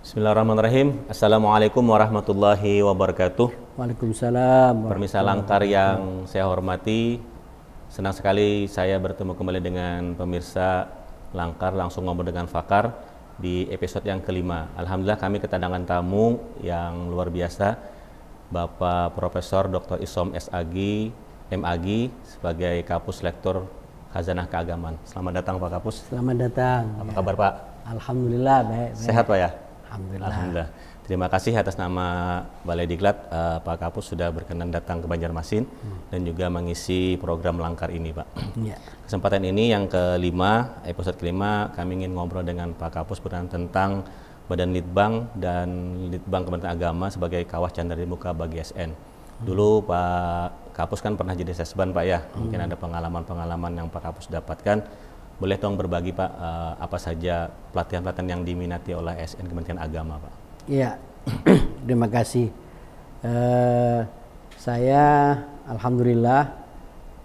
Bismillahirrahmanirrahim. Assalamualaikum warahmatullahi wabarakatuh. Waalaikumsalam. Permisa Langkar yang saya hormati, senang sekali saya bertemu kembali dengan pemirsa Langkar langsung ngomong dengan Fakar di episode yang kelima. Alhamdulillah kami kedatangan tamu yang luar biasa, Bapak Profesor Dr. Isom SAG, MAG sebagai Kapus Lektor Khazanah Keagamaan. Selamat datang Pak Kapus. Selamat datang. Apa kabar Pak? Alhamdulillah baik. Sehat Pak ya? Alhamdulillah. Terima kasih atas nama Balai Diklat, Pak Kapus sudah berkenan datang ke Banjarmasin dan juga mengisi program Langkar ini, Pak. Ya. Kesempatan ini yang kelima, episode kelima, kami ingin ngobrol dengan Pak Kapus tentang Badan Litbang dan Litbang Kementerian Agama sebagai kawah candra di muka bagi SN. Dulu Pak Kapus kan pernah jadi sesban, Pak ya. Mungkin ada pengalaman-pengalaman yang Pak Kapus dapatkan. Boleh tolong berbagi Pak, apa saja pelatihan-pelatihan yang diminati oleh SN Kementerian Agama, Pak? Iya, terima kasih. Saya alhamdulillah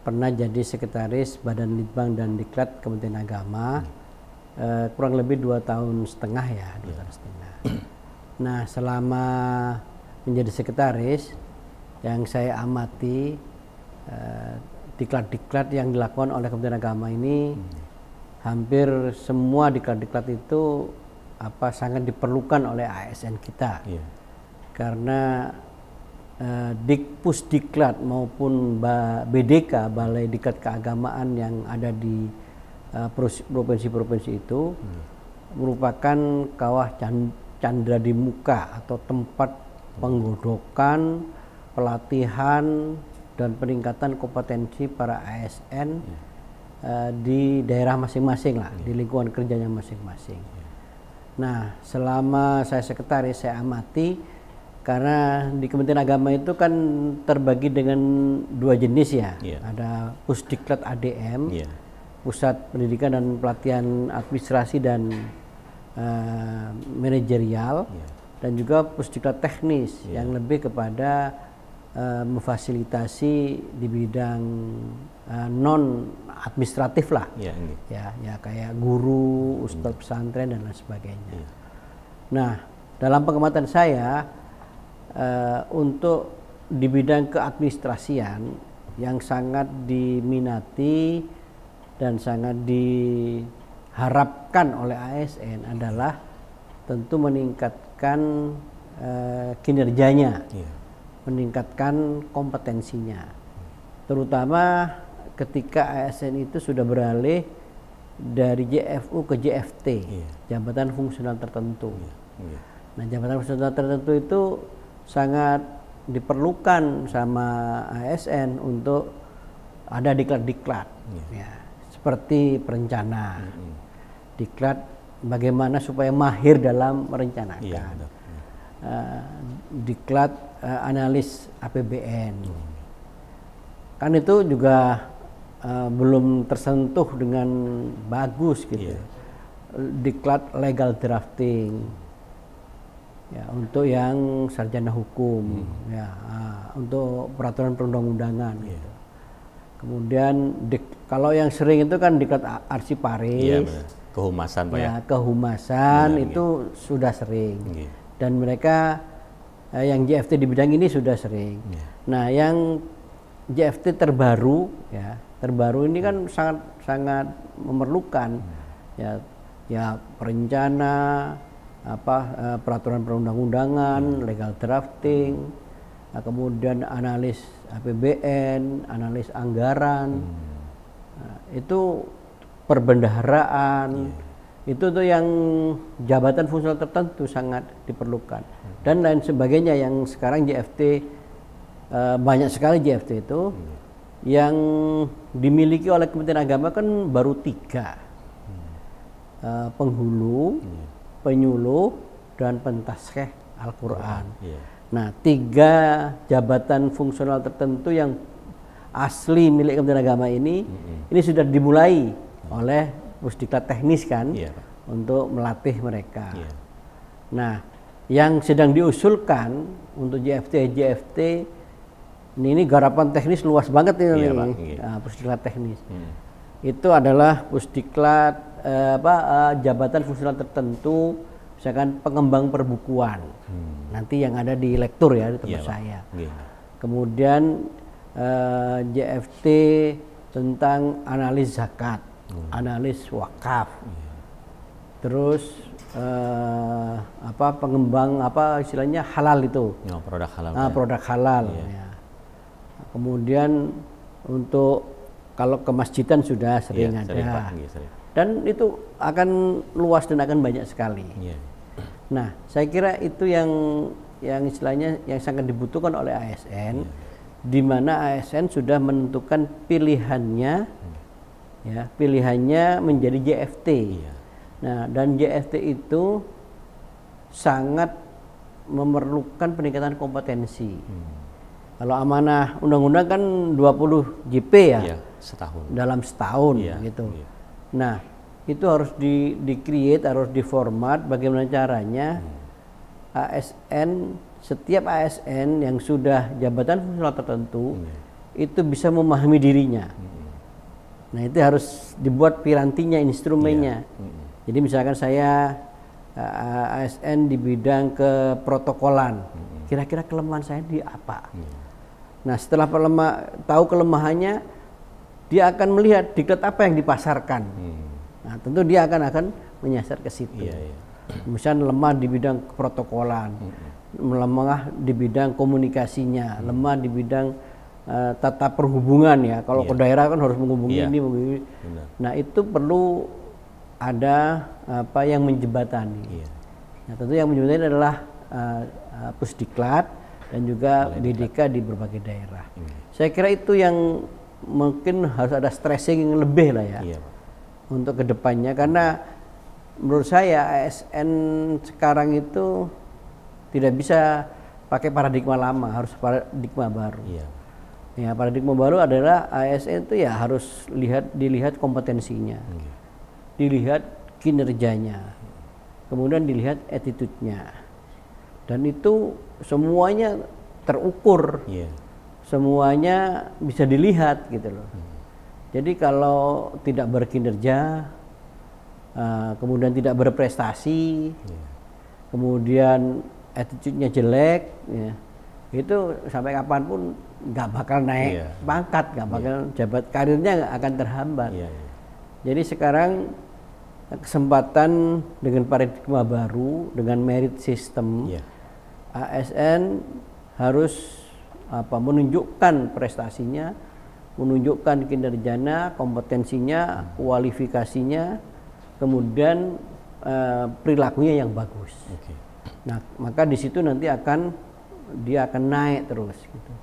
pernah jadi sekretaris Badan Litbang dan Diklat Kementerian Agama kurang lebih 2,5 tahun ya, 2,5 tahun. Nah, selama menjadi sekretaris yang saya amati diklat-diklat yang dilakukan oleh Kementerian Agama ini hampir semua diklat-diklat itu sangat diperlukan oleh ASN kita. Karena Dikpusdiklat maupun BDK Balai Diklat Keagamaan yang ada di provinsi-provinsi itu merupakan kawah candra di muka atau tempat penggodokan, pelatihan dan peningkatan kompetensi para ASN di daerah masing-masing lah, di lingkungan kerjanya masing-masing. Nah, selama saya sekretaris saya amati, karena di Kementerian Agama itu kan terbagi dengan 2 jenis ya. Ada Pusdiklat ADM, Pusat Pendidikan dan Pelatihan Administrasi dan Manajerial, dan juga Pusdiklat Teknis yang lebih kepada memfasilitasi di bidang non administratif lah, ya kayak guru, ustadz pesantren dan lain sebagainya. Nah, dalam pengamatan saya untuk di bidang keadministrasian yang sangat diminati dan sangat diharapkan oleh ASN adalah tentu meningkatkan kinerjanya, meningkatkan kompetensinya, terutama ketika ASN itu sudah beralih dari JFU ke JFT, jabatan fungsional tertentu. Nah, jabatan fungsional tertentu itu sangat diperlukan sama ASN untuk ada diklat-diklat, seperti perencana, diklat bagaimana supaya mahir dalam merencanakan, diklat analis APBN, kan itu juga belum tersentuh dengan bagus gitu. Diklat legal drafting ya untuk yang sarjana hukum, untuk peraturan perundang-undangan gitu. Kemudian kalau yang sering itu kan diklat arsiparis, kehumasan Pak ya. Kehumasan itu sudah sering, dan mereka yang JFT di bidang ini sudah sering. Nah, yang JFT terbaru ini kan sangat memerlukan ya perencana, peraturan perundang-undangan, legal drafting, kemudian analis APBN, analis anggaran, itu perbendaharaan, itu tuh yang jabatan fungsional tertentu sangat diperlukan, dan lain sebagainya yang sekarang JFT banyak sekali JFT itu yang dimiliki oleh Kementerian Agama kan baru 3, penghulu, penyuluh, dan pentaskeh Al-Quran. Nah, 3 jabatan fungsional tertentu yang asli milik Kementerian Agama ini sudah dimulai oleh Pusdiklat Teknis kan, untuk melatih mereka. Nah, yang sedang diusulkan untuk JFT ini garapan teknis luas banget ini, Pusdiklat Teknis. Itu adalah Pusdiklat jabatan fungsional tertentu misalkan pengembang perbukuan. Nanti yang ada di lektur ya di tempat Iya, Pak. saya. Nggih. Kemudian JFT tentang analis zakat, analis wakaf. Terus pengembang istilahnya halal itu. Oh, produk halal. Produk halal. Ya. Kemudian untuk kalau ke masjidan sudah sering ada. Sering, Pak. Nggih, sering. Dan itu akan luas dan akan banyak sekali. Iya. Nah, saya kira itu yang istilahnya yang sangat dibutuhkan oleh ASN, di mana ASN sudah menentukan pilihannya, ya, pilihannya menjadi JFT. Iya. Nah, dan JFT itu sangat memerlukan peningkatan kompetensi. Kalau amanah undang-undang kan 20 JP ya, Iya, setahun. dalam setahun gitu. Iya. Nah, itu harus di-create, harus diformat bagaimana caranya ASN, setiap ASN yang sudah jabatan fungsional tertentu itu bisa memahami dirinya. Nah, itu harus dibuat pirantinya, instrumennya. Jadi misalkan saya ASN di bidang keprotokolan, kira-kira kelemahan saya di apa? Nah, setelah tahu kelemahannya, dia akan melihat diklat apa yang dipasarkan. Nah, tentu dia akan menyasar ke situ. Misalnya lemah di bidang protokolan, lemah di bidang komunikasinya, lemah di bidang tata perhubungan ya. Kalau ke daerah kan harus menghubungi ini, menghubungi. Nah, itu perlu ada yang menjembatani. Nah, tentu yang menjembatani adalah Pusdiklat dan juga BDK di berbagai daerah. Saya kira itu yang mungkin harus ada stressing yang lebih lah ya. Untuk kedepannya, karena menurut saya ASN sekarang itu tidak bisa pakai paradigma lama, harus paradigma baru. Ya, paradigma baru adalah ASN itu ya harus dilihat kompetensinya, dilihat kinerjanya, kemudian dilihat attitude-nya, dan itu semuanya terukur, semuanya bisa dilihat gitu loh. Jadi kalau tidak berkinerja, kemudian tidak berprestasi, kemudian attitude-nya jelek, ya, itu sampai kapanpun nggak bakal naik pangkat, nggak bakal jabat, karirnya nggak akan terhambat. Jadi sekarang kesempatan dengan paradigma baru, dengan merit system, ASN harus menunjukkan prestasinya, menunjukkan kinerjanya, kompetensinya, kualifikasinya, kemudian perilakunya yang bagus. Nah, maka di situ nanti dia akan naik terus gitu.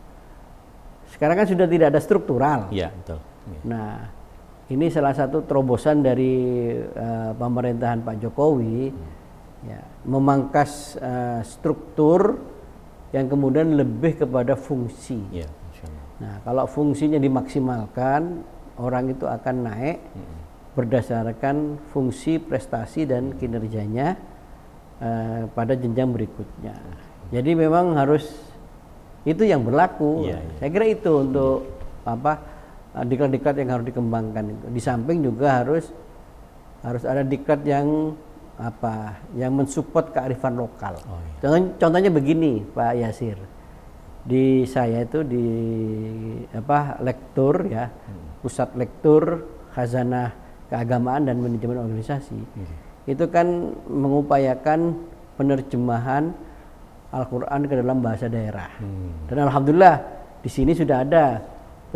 Sekarang kan sudah tidak ada struktural. Iya, betul. Nah, ini salah satu terobosan dari pemerintahan Pak Jokowi, ya, memangkas struktur yang kemudian lebih kepada fungsi. Nah, kalau fungsinya dimaksimalkan, orang itu akan naik berdasarkan fungsi, prestasi, dan kinerjanya pada jenjang berikutnya. Jadi memang harus itu yang berlaku. Saya kira itu untuk diklat-diklat yang harus dikembangkan itu. Di samping juga harus ada diklat yang yang mensupport kearifan lokal. Contohnya begini, Pak Yasir. Di saya itu di lektur ya, pusat lektur khazanah keagamaan dan manajemen organisasi. Itu kan mengupayakan penerjemahan Al-Quran ke dalam bahasa daerah. Dan alhamdulillah di sini sudah ada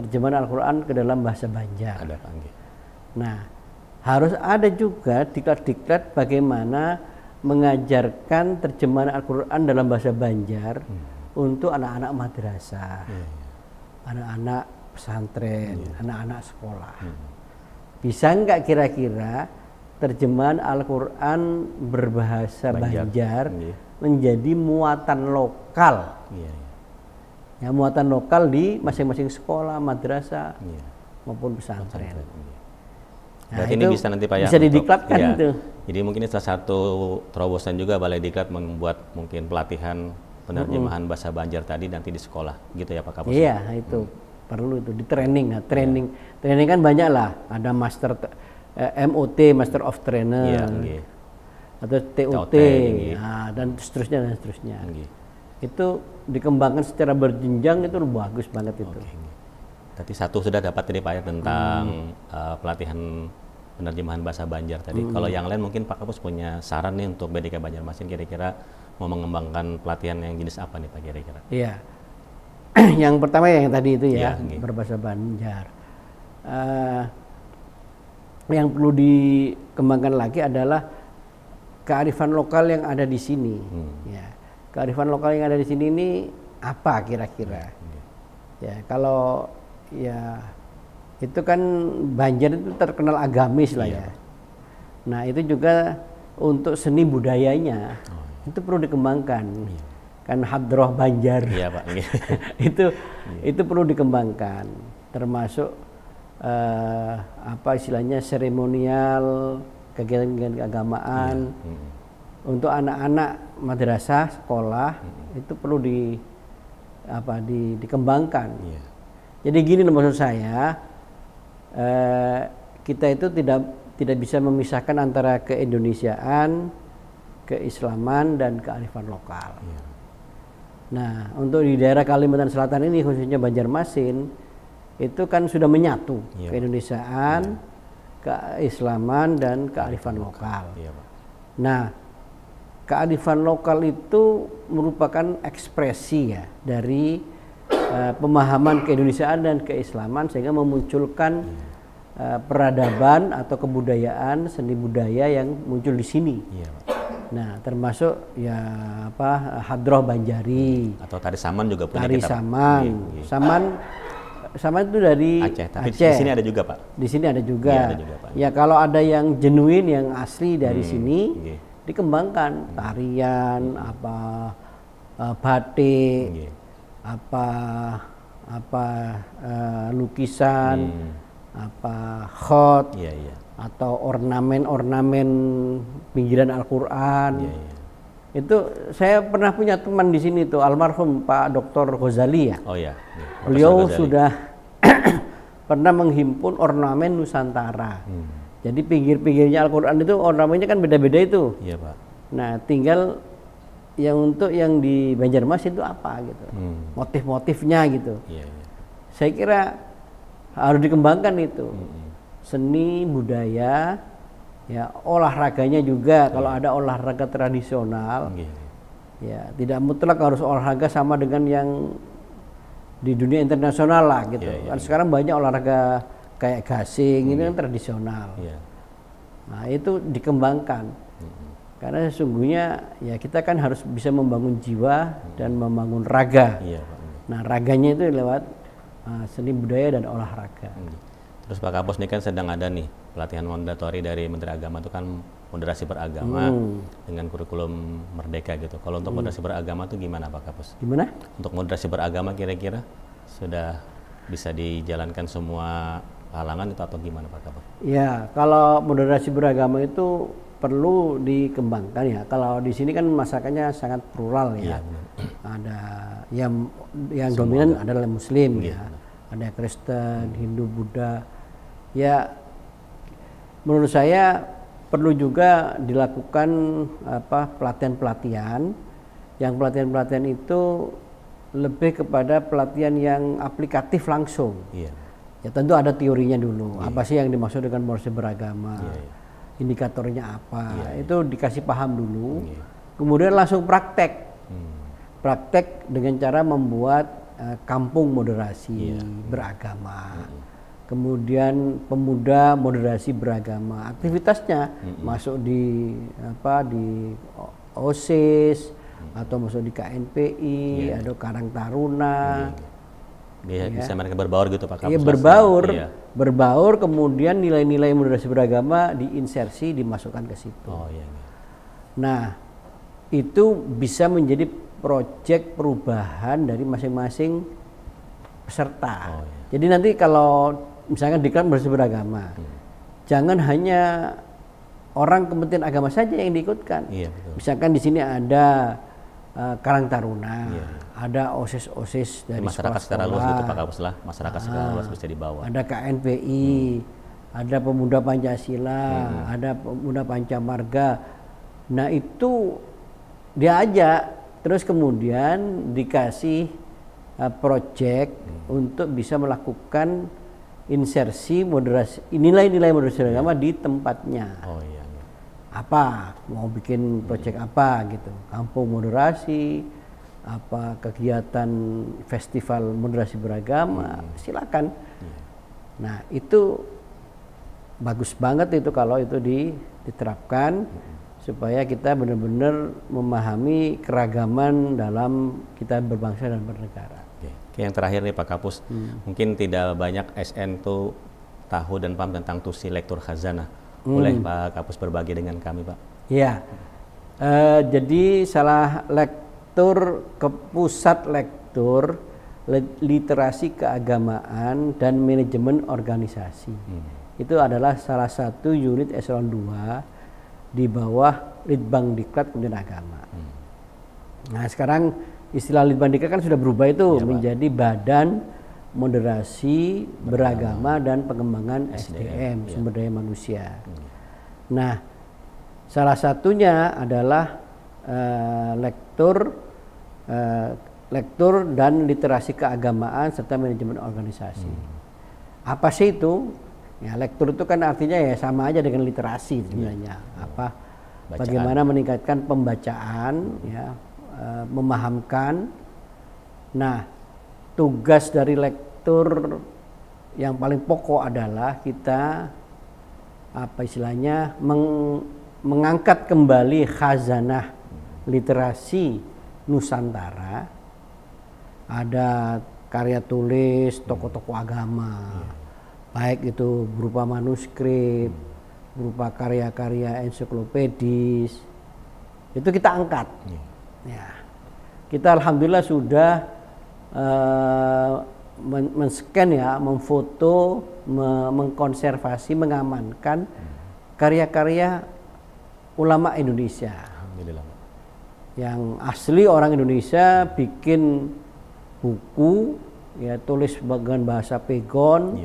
terjemahan Al-Quran ke dalam bahasa Banjar. Nah, harus ada juga diklat-diklat bagaimana mengajarkan terjemahan Al-Quran dalam bahasa Banjar untuk anak-anak madrasah, anak-anak pesantren, anak-anak sekolah. Bisa nggak kira-kira terjemahan Al-Quran berbahasa Banjar menjadi muatan lokal? Ya, muatan lokal di masing-masing sekolah, madrasah maupun pesantren. Berarti ini bisa nanti Pak ya bisa didiklatkan itu. Jadi mungkin ini salah satu terobosan juga Balai Diklat membuat mungkin pelatihan penerjemahan bahasa Banjar tadi nanti di sekolah, gitu ya Pak Kapus? Iya, itu perlu itu di training. Nah, training kan banyak lah. Ada master MOT, Master of Trainer. atau TOT, nah, dan seterusnya. Itu dikembangkan secara berjenjang, itu bagus banget itu. Tadi satu sudah dapat tadi Pak ya tentang pelatihan penerjemahan bahasa Banjar tadi. Kalau yang lain mungkin Pak Kapus punya saran nih untuk BDK Banjarmasin, kira-kira mau mengembangkan pelatihan yang jenis apa nih Pak kira-kira? Iya. Yang pertama yang tadi itu ya, berbahasa Banjar. Yang perlu dikembangkan lagi adalah kearifan lokal yang ada di sini. Ya, kearifan lokal yang ada di sini ini apa kira-kira? Ya, kalau ya itu kan Banjar itu terkenal agamis lah ya. Nah itu juga untuk seni budayanya itu perlu dikembangkan. Kan hadroh Banjar. Iya Pak. itu perlu dikembangkan. Termasuk apa istilahnya seremonial, kegiatan keagamaan untuk anak-anak madrasah sekolah itu perlu dikembangkan. Jadi gini maksud saya, kita itu tidak bisa memisahkan antara keindonesiaan, keislaman dan kearifan lokal. Nah, untuk di daerah Kalimantan Selatan ini khususnya Banjarmasin itu kan sudah menyatu keindonesiaan, keislaman dan kearifan lokal. Nah, kearifan lokal itu merupakan ekspresi ya dari pemahaman keindonesiaan dan keislaman sehingga memunculkan peradaban atau kebudayaan, seni budaya yang muncul di sini. Nah, termasuk ya hadroh Banjari atau tari saman juga punya tari kita. Saman itu dari Aceh, tapi Aceh. di sini ada juga Pak. Di sini ada juga. Ada juga, Pak. Ya kalau ada yang genuine, yang asli dari sini dikembangkan tarian, batik, lukisan, khot, atau ornamen-ornamen pinggiran Al-Quran. Itu saya pernah punya teman di sini tuh, almarhum Pak Dr. Ghazali ya. Beliau sudah pernah menghimpun ornamen Nusantara. Jadi pinggir-pinggirnya Al-Quran itu ornamennya kan beda-beda itu. Iya Pak. Nah tinggal untuk yang di Banjarmasin itu apa gitu, motif-motifnya gitu. Saya kira harus dikembangkan itu. Seni budaya, ya olahraganya juga. Kalau ada olahraga tradisional, ya tidak mutlak harus olahraga sama dengan yang di dunia internasional lah gitu. Kan sekarang banyak olahraga kayak gasing, ini kan tradisional. Nah itu dikembangkan. Karena sesungguhnya ya kita kan harus bisa membangun jiwa dan membangun raga. Nah raganya itu lewat seni budaya dan olahraga. Terus Pak Kapus ini kan sedang ada nih pelatihan mandatori dari Menteri Agama itu kan moderasi beragama dengan kurikulum merdeka gitu. Kalau untuk moderasi beragama itu gimana Pak Kapus? Gimana? Untuk moderasi beragama kira-kira sudah bisa dijalankan semua kalangan itu atau gimana Pak Kapus? Ya kalau moderasi beragama itu perlu dikembangkan ya. Kalau di sini kan masyarakatnya sangat plural ya. Ada yang dominan adalah Muslim ya. Ada Kristen, Hindu, Buddha. Ya, menurut saya perlu juga dilakukan pelatihan-pelatihan. Yang pelatihan-pelatihan itu lebih kepada pelatihan yang aplikatif langsung. Ya tentu ada teorinya dulu. Apa sih yang dimaksud dengan moderasi beragama? Indikatornya apa? Itu dikasih paham dulu. Kemudian langsung praktek. Praktek dengan cara membuat kampung moderasi beragama. Kemudian pemuda moderasi beragama, aktivitasnya masuk di OSIS atau masuk di KNPI, atau Karang Taruna. Bisa mereka berbaur gitu Pak Kapus. Iya berbaur, kemudian nilai-nilai moderasi beragama diinsersi, dimasukkan ke situ. Nah itu bisa menjadi proyek perubahan dari masing-masing peserta. Jadi nanti kalau misalkan diklat moderasi beragama, jangan hanya orang Kementerian Agama saja yang diikutkan. Misalkan di sini ada Karang Taruna, ada OSIS dari masyarakat secara luas gitu Pak Kapus lah, masyarakat secara luas bisa dibawa. Ada KNPI, ada Pemuda Pancasila, ada Pemuda Pancamarga. Nah itu diajak, terus kemudian dikasih project untuk bisa melakukan insersi moderasi nilai-nilai moderasi beragama di tempatnya. Oh iya, iya. Apa mau bikin project apa gitu, kampung moderasi, apa kegiatan festival moderasi beragama, silakan. Nah itu bagus banget itu kalau itu diterapkan supaya kita benar-benar memahami keragaman dalam kita berbangsa dan bernegara. Oke, yang terakhir nih Pak Kapus, mungkin tidak banyak SN tuh tahu dan paham tentang tusi lektur khazanah. Boleh Pak Kapus berbagi dengan kami, Pak? Iya, jadi salah lektur ke pusat lektur literasi keagamaan dan manajemen organisasi. Itu adalah salah satu unit eselon 2 di bawah Litbang Diklat Kementerian Agama. Nah sekarang istilah Litbang Diklat kan sudah berubah itu menjadi Badan Moderasi Beragama dan Pengembangan SDM, Sumber Daya Manusia. Nah salah satunya adalah lektur dan literasi keagamaan serta manajemen organisasi. Apa sih itu? Ya, lektur itu kan artinya ya sama aja dengan literasi sebenarnya. Apa? Bacaan. Bagaimana meningkatkan pembacaan, ya, memahamkan. Nah, tugas dari lektur yang paling pokok adalah kita apa istilahnya mengangkat kembali khazanah literasi Nusantara. Ada karya tulis tokoh-tokoh agama. Baik itu berupa manuskrip, berupa karya-karya ensiklopedis, itu kita angkat. Ya, kita alhamdulillah sudah men-scan ya, memfoto, mengkonservasi, mengamankan karya-karya ulama Indonesia. Alhamdulillah. Yang asli orang Indonesia bikin buku, ya tulis bagian bahasa Pegon.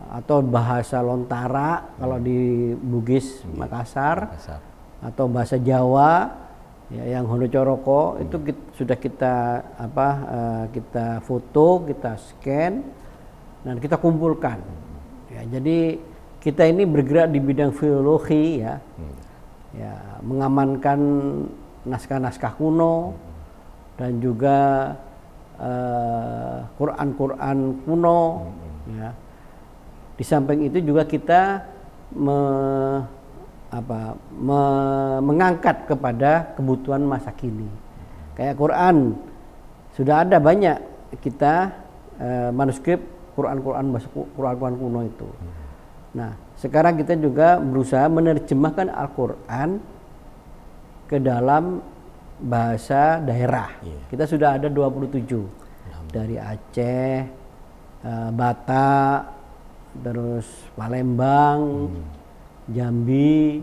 Atau bahasa Lontara kalau di Bugis Makassar, atau bahasa Jawa ya, yang Honocoroko itu sudah kita kita foto, kita scan dan kita kumpulkan. Ya, jadi kita ini bergerak di bidang filologi ya, ya mengamankan naskah-naskah kuno dan juga Quran-Quran kuno ya. Di samping itu juga kita mengangkat kepada kebutuhan masa kini. Kayak Quran sudah ada banyak kita manuskrip Quran kuno itu. Nah, sekarang kita juga berusaha menerjemahkan Al-Quran ke dalam bahasa daerah. Kita sudah ada 27 dari Aceh, Batak, terus Palembang, Jambi,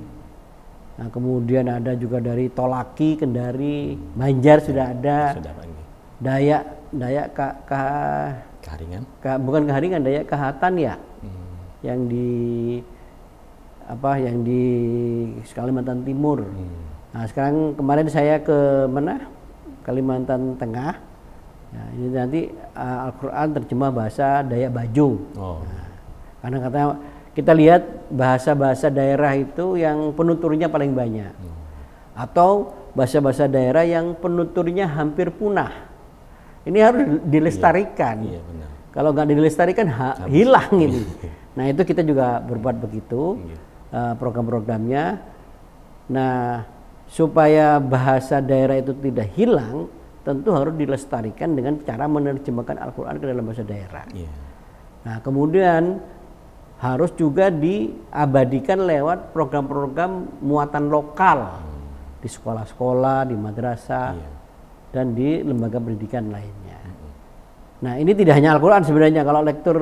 nah kemudian ada juga dari Tolaki, Kendari, Banjar sudah ada, Dayak Keharingan, bukan Keharingan, Dayak Kahatan ya, yang di Kalimantan Timur. Nah sekarang kemarin saya ke mana? Kalimantan Tengah. Nah, ini nanti Al-Quran terjemah bahasa Dayak Bajung. Nah, karena katanya kita lihat bahasa-bahasa daerah itu yang penuturnya paling banyak, atau bahasa-bahasa daerah yang penuturnya hampir punah. Ini harus dilestarikan. Iya, benar. Kalau nggak dilestarikan hilang ini. Nah itu kita juga berbuat begitu program-programnya. Nah supaya bahasa daerah itu tidak hilang, tentu harus dilestarikan dengan cara menerjemahkan Al-Quran ke dalam bahasa daerah. Nah kemudian harus juga diabadikan lewat program-program muatan lokal di sekolah-sekolah, di madrasah, dan di lembaga pendidikan lainnya. Nah ini tidak hanya Al-Quran sebenarnya. Kalau lektur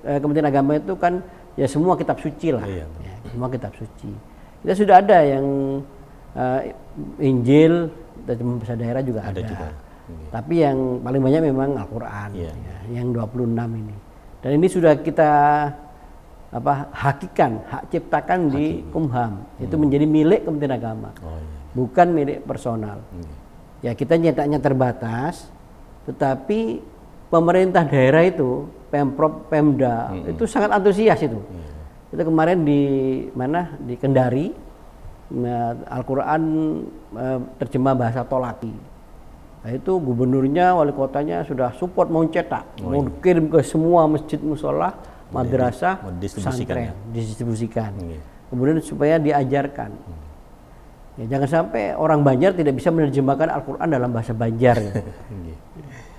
Kementerian Agama itu kan ya semua kitab suci lah, ya, semua kitab suci. Kita sudah ada yang Injil, terjemahan bahasa daerah juga ada. Tapi yang paling banyak memang Al-Quran, yang 26 ini. Dan ini sudah kita hak ciptakan di Kumham. Itu menjadi milik Kementerian Agama. Bukan milik personal. Ya kita nyetaknya terbatas, tetapi pemerintah daerah itu, Pemprov, Pemda itu sangat antusias itu. Itu kemarin di mana, di Kendari, Al-Quran terjemah bahasa Tolaki. Nah, itu gubernurnya, wali kotanya sudah support mau cetak, mau kirim ke semua masjid, musola, madrasah, pesantren, didistribusikan. Kemudian supaya diajarkan. Ya, jangan sampai orang Banjar tidak bisa menerjemahkan Al-Quran dalam bahasa Banjar.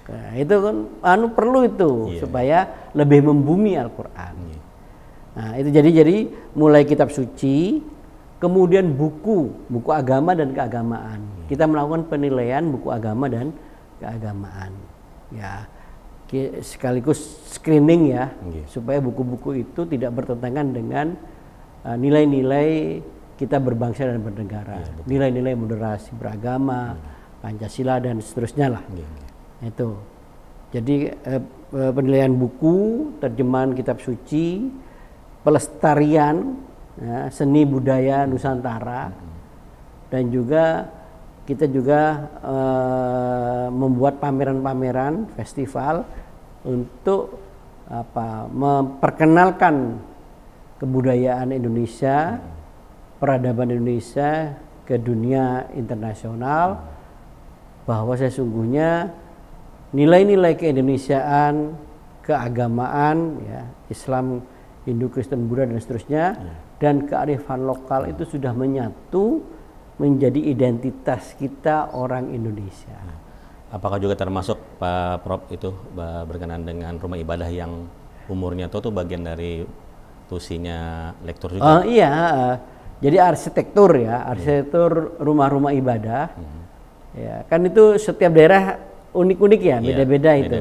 Nah, itu kan perlu itu supaya lebih membumi Al-Quran. Nah, itu jadi mulai kitab suci, kemudian buku agama dan keagamaan. Kita melakukan penilaian buku agama dan keagamaan. Ya, sekaligus screening ya, supaya buku-buku itu tidak bertentangan dengan nilai-nilai kita berbangsa dan bernegara. Nilai-nilai moderasi beragama, Pancasila dan seterusnya lah. Itu. Jadi penilaian buku, terjemahan kitab suci, pelestarian ya, seni budaya Nusantara, dan juga kita juga membuat pameran-pameran, festival untuk memperkenalkan kebudayaan Indonesia, peradaban Indonesia ke dunia internasional, bahwa sesungguhnya nilai-nilai keindonesiaan, keagamaan, ya, Islam, Hindu, Kristen, Buddha dan seterusnya, dan kearifan lokal itu sudah menyatu menjadi identitas kita orang Indonesia. Apakah juga termasuk Pak Prof itu berkenaan dengan rumah ibadah yang umurnya itu bagian dari tusinya lektur juga? Iya, jadi arsitektur ya, arsitektur rumah-rumah ibadah. Ya, kan itu setiap daerah unik-unik ya, beda-beda itu.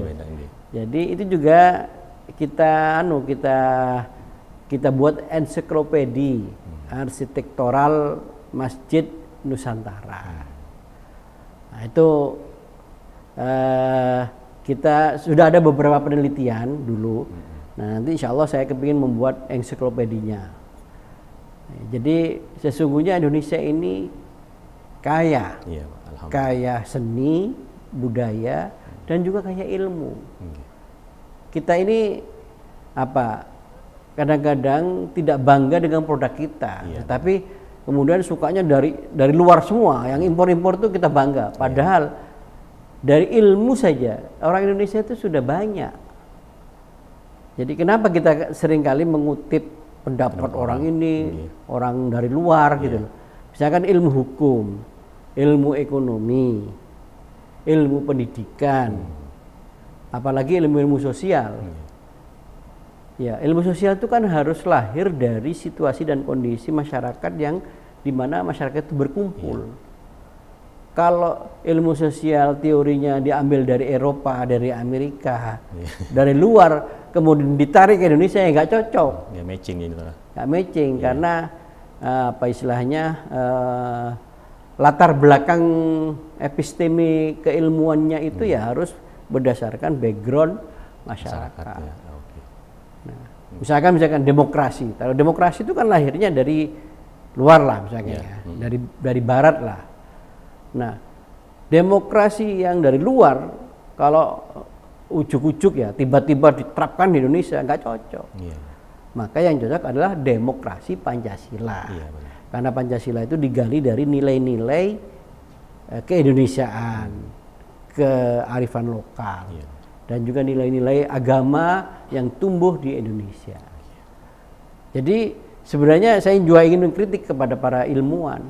Jadi itu juga kita buat ensiklopedi arsitektural Masjid Nusantara. Nah, itu kita sudah ada beberapa penelitian dulu. Nah, nanti insya Allah saya kepingin membuat ensiklopedinya. Jadi sesungguhnya Indonesia ini kaya, kaya seni, budaya, dan juga kaya ilmu. Kita ini kadang-kadang tidak bangga dengan produk kita, tapi kemudian sukanya dari luar semua. Yang impor-impor itu kita bangga, padahal dari ilmu saja orang Indonesia itu sudah banyak. Jadi kenapa kita seringkali mengutip pendapat orang ini, orang dari luar gitu loh. Misalkan ilmu hukum, ilmu ekonomi, ilmu pendidikan, apalagi ilmu-ilmu sosial. Ya, ilmu sosial itu kan harus lahir dari situasi dan kondisi masyarakat yang dimana masyarakat itu berkumpul. Kalau ilmu sosial teorinya diambil dari Eropa, dari Amerika, dari luar, kemudian ditarik ke Indonesia, ya nggak cocok. Nggak matching gitu. Nggak matching karena istilahnya latar belakang episteme keilmuannya itu ya harus berdasarkan background masyarakat. Nah, misalkan demokrasi. Kalau demokrasi itu kan lahirnya dari luar lah misalnya, dari barat lah. Nah, demokrasi yang dari luar kalau ujuk-ujuk ya tiba-tiba diterapkan di Indonesia nggak cocok. Maka yang cocok adalah demokrasi Pancasila. Karena Pancasila itu digali dari nilai-nilai keindonesiaan, kearifan lokal, dan juga nilai-nilai agama yang tumbuh di Indonesia. Jadi sebenarnya saya juga ingin mengkritik kepada para ilmuwan.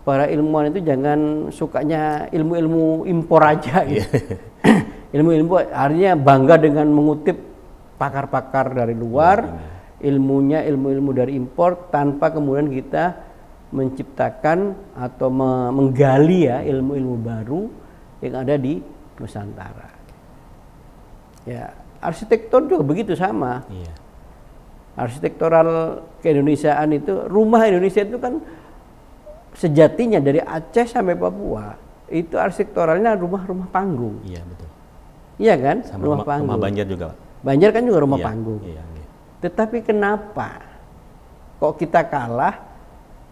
Para ilmuwan itu jangan sukanya ilmu-ilmu impor aja gitu. Ilmu-ilmu artinya bangga dengan mengutip pakar-pakar dari luar, ilmunya ilmu-ilmu dari impor, tanpa kemudian kita menciptakan atau menggali ya ilmu-ilmu baru yang ada di Nusantara. Ya, arsitektur juga begitu sama. Arsitektural keindonesiaan itu, rumah Indonesia itu kan sejatinya dari Aceh sampai Papua itu arsitekturalnya rumah-rumah panggung. Iya betul. Iya kan? Sama rumah panggung. Rumah Banjar juga. Banjar kan juga rumah panggung. Tetapi kenapa kok kita kalah?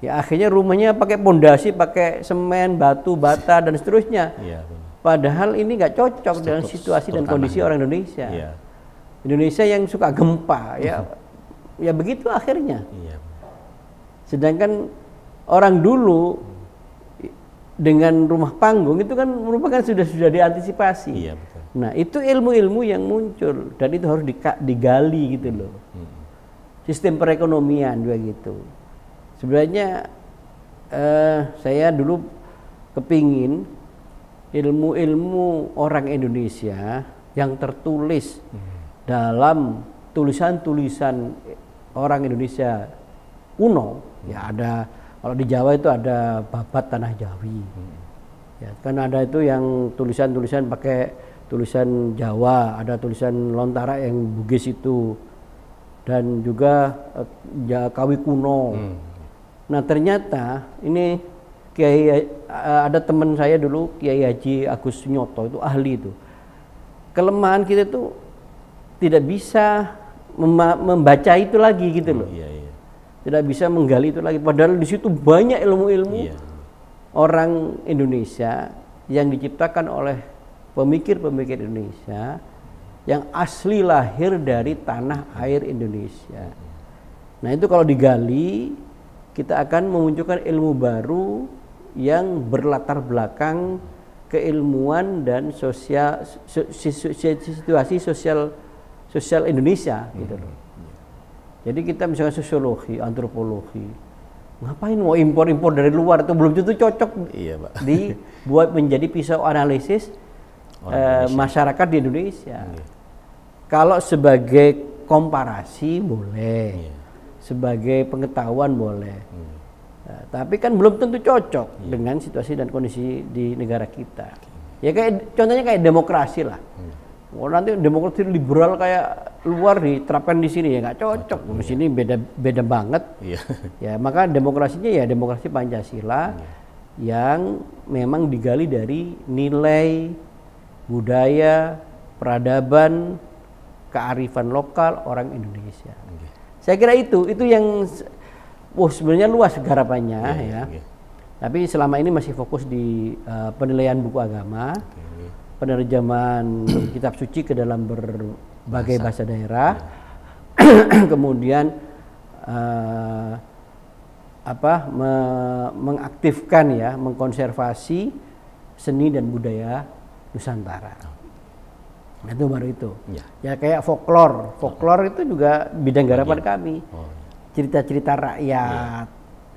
Ya akhirnya rumahnya pakai pondasi, pakai semen, batu, bata dan seterusnya. Iya, padahal ini nggak cocok dengan situasi dan kondisi orang Indonesia. Iya. Indonesia yang suka gempa, ya ya begitu akhirnya. Iya. Sedangkan orang dulu dengan rumah panggung itu kan merupakan sudah diantisipasi. Iya, betul. Nah itu ilmu-ilmu yang muncul dan itu harus digali gitu loh. Sistem perekonomian juga gitu. Sebenarnya saya dulu kepingin ilmu-ilmu orang Indonesia yang tertulis dalam tulisan-tulisan orang Indonesia kuno, ya ada, kalau di Jawa itu ada Babat Tanah Jawi, ya kan ada itu yang tulisan-tulisan pakai tulisan Jawa, ada tulisan Lontara yang Bugis itu, dan juga Kawi kuno. Nah ternyata ini Kiai, ada teman saya dulu Kiai Haji Agus Nyoto, itu ahli itu. Kelemahan kita itu tidak bisa membaca itu lagi gitu loh. Tidak bisa menggali itu lagi. Padahal di situ banyak ilmu-ilmu orang Indonesia yang diciptakan oleh pemikir-pemikir Indonesia yang asli lahir dari tanah air Indonesia. Nah itu kalau digali, kita akan memunculkan ilmu baru yang berlatar belakang keilmuan dan situasi sosial Indonesia gitu loh. Jadi kita misalnya sosiologi, antropologi, ngapain mau impor dari luar, itu belum tentu cocok dibuat menjadi pisau analisis masyarakat di Indonesia. Kalau sebagai komparasi boleh, sebagai pengetahuan boleh, tapi kan belum tentu cocok dengan situasi dan kondisi di negara kita. Ya kayak contohnya kayak demokrasi lah. Nanti demokrasi liberal kayak luar diterapkan di sini ya nggak cocok. Di sini beda banget. Ya maka demokrasinya ya demokrasi Pancasila yang memang digali dari nilai budaya, peradaban, kearifan lokal orang Indonesia. Saya kira itu yang sebenarnya luas garapannya ya. Tapi selama ini masih fokus di penilaian buku agama, penerjemahan kitab suci ke dalam berbagai bahasa daerah, kemudian mengaktifkan ya, mengkonservasi seni dan budaya Nusantara. Itu baru itu. Ya kayak folklore itu juga bidang garapan kami. Cerita-cerita rakyat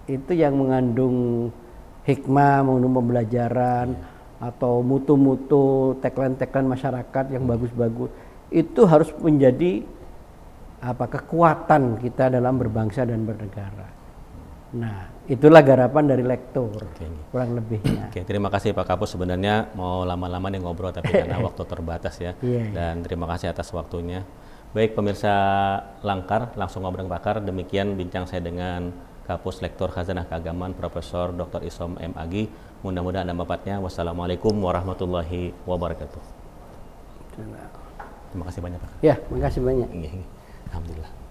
itu yang mengandung hikmah, mengandung pembelajaran atau mutu-mutu, tagline-tagline masyarakat yang bagus-bagus. Itu harus menjadi kekuatan kita dalam berbangsa dan bernegara. Nah, itulah garapan dari lektor, kurang lebihnya. Terima kasih Pak Kapus, sebenarnya mau lama-lama nih ngobrol tapi karena waktu terbatas ya. Dan terima kasih atas waktunya. Baik pemirsa Langkar, langsung ngobrol pakar. Demikian bincang saya dengan Kapus Lektor Khazanah Keagamaan Profesor Dr. Isom M. Agi. Mudah-mudahan ada manfaatnya. Wassalamualaikum warahmatullahi wabarakatuh. Terima kasih banyak Pak. Ya, terima kasih banyak. Alhamdulillah.